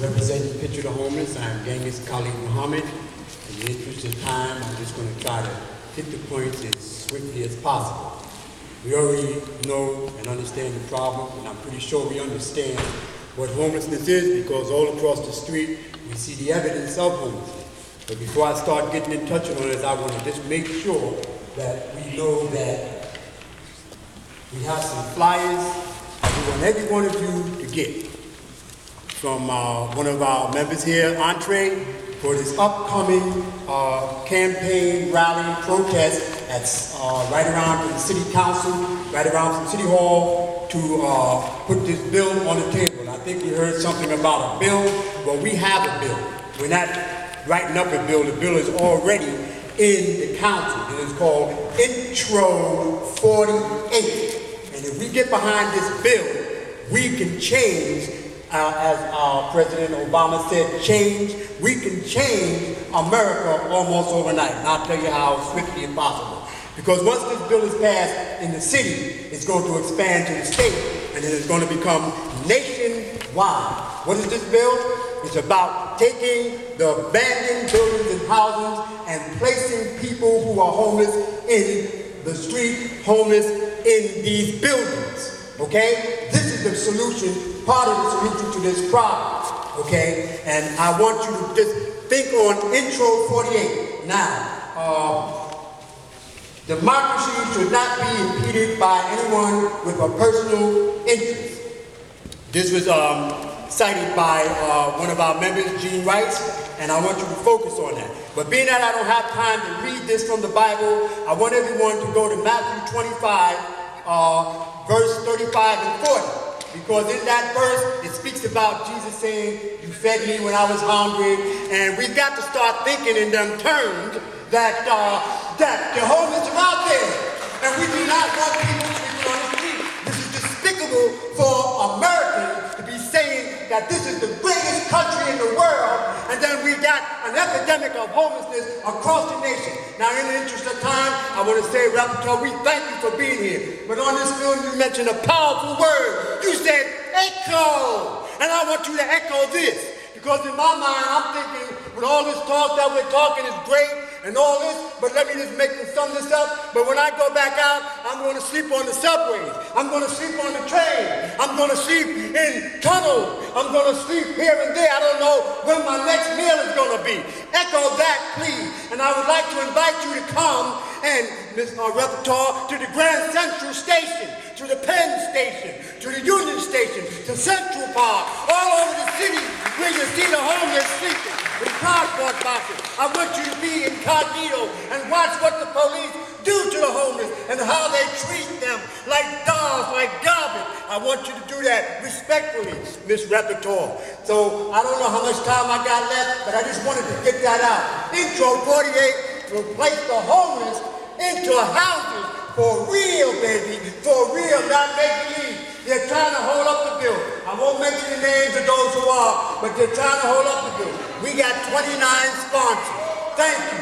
Representing Picture the Homeless, I'm Genghis Khalid Muhammad. In the interest of time, I'm just going to try to hit the points as swiftly as possible. We already know and understand the problem, and I'm pretty sure we understand what homelessness is because all across the street we see the evidence of homelessness. But before I start getting in touch on this, I want to just make sure that we know that we have some flyers we want every one of you to get from one of our members here, Entree, for this upcoming campaign, rally, protest that's right around the city council, right around from City Hall to put this bill on the table. I think you heard something about a bill. Well, we have a bill. We're not writing up a bill. The bill is already in the council. It is called Intro 48. And if we get behind this bill, we can change, as President Obama said, we can change America almost overnight. And I'll tell you how swiftly and possible. Because once this bill is passed in the city, it's going to expand to the state, and then it's going to become nationwide. What is this bill? It's about taking the abandoned buildings and houses and placing people who are homeless in the street, homeless in these buildings, okay? This is the solution, part of the solution to this problem, okay? And I want you to just think on Intro 48. Now, democracy should not be impeded by anyone with a personal interest. This was cited by one of our members, Gene Rice, and I want you to focus on that. But being that I don't have time to read this from the Bible, I want everyone to go to Matthew 25, verse 35 and 40. Because in that verse, it speaks about Jesus saying, "You fed me when I was hungry," and we've got to start thinking in them terms that the homeless are out there, and we do not want people sleeping on the street. This is despicable for Americans to be saying that this is the greatest country in the world, and then we got an epidemic of homelessness across the nation. Now, in the interest of time, I want to say, Rapporteur, we thank you for being here. But on this film, you mentioned a powerful word. You said echo, and I want you to echo this, because in my mind, I'm thinking, with all this talk that we're talking is great, and all this, but let me just sum this up. But when I go back out, I'm going to sleep on the subways. I'm going to sleep on the train. I'm going to sleep in tunnels. I'm going to sleep here and there. I don't know when my next meal is going to be. Echo that, please. And I would like to invite you to come and, Ms. Rapporteur, to the Grand Central Station, to the Penn Station, to the Union Station, to Central Park, all over the city where you see the homeless sleeping with cardboard boxes. I want you to be incognito and watch what the police do to the homeless and how they treat them like dogs, like garbage. I want you to do that respectfully, Ms. Rapporteur. So I don't know how much time I got left, but I just wanted to get that out. Intro 48 will place the homeless into houses for real, baby, for real, not make-believe. They're trying to hold up the bill. I won't mention the names of those who are, but they're trying to hold up the bill. We got 29 sponsors. Thank you.